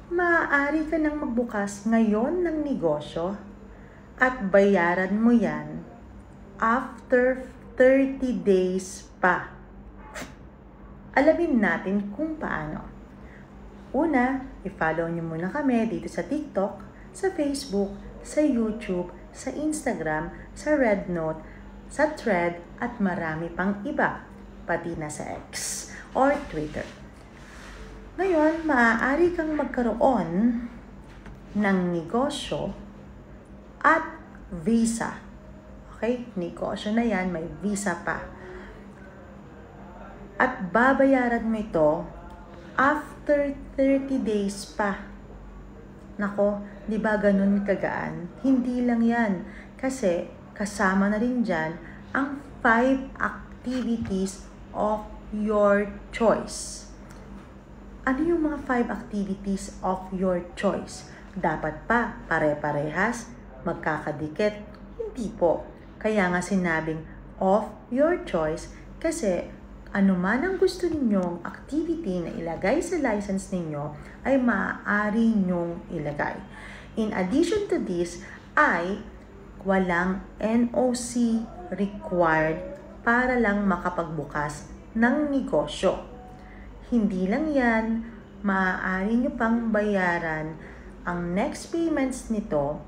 maaari ka nang magbukas ngayon ng negosyo at bayaran mo yan after 30 days pa. Alamin natin kung paano. Una, i-follow nyo muna kami dito sa TikTok, sa Facebook, sa YouTube, sa Instagram, sa Rednote, sa Thread, at marami pang iba, pati na sa X or Twitter. Ngayon, maaari kang magkaroon ng negosyo at visa. Okay? Negosyo na yan, may visa pa. At babayaran mo ito after 30 days pa. Nako, di ba ganun kagaan? Hindi lang yan. Kasi kasama na rin dyan ang 5 activities of your choice. Ano yung mga 5 activities of your choice? Dapat pa pare-parehas, magkakadikit? Hindi po. Kaya nga sinabing of your choice kasi ano man ang gusto ninyong activity na ilagay sa license ninyo ay maaari nyong ilagay. In addition to this ay walang NOC required para lang makapagbukas ng negosyo. Hindi lang yan, maaari nyo pang bayaran ang next payments nito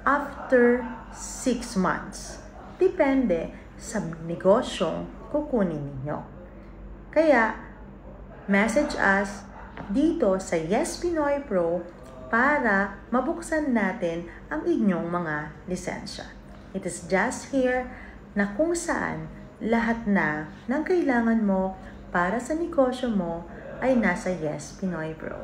after 6 months. Depende sa negosyong kukunin ninyo. Kaya, message us dito sa Yes Pinoy Pro para mabuksan natin ang inyong mga lisensya. It is just here na kung saan lahat na ng kailangan mo para sa negosyo mo ay nasa Yes Pinoy Pro.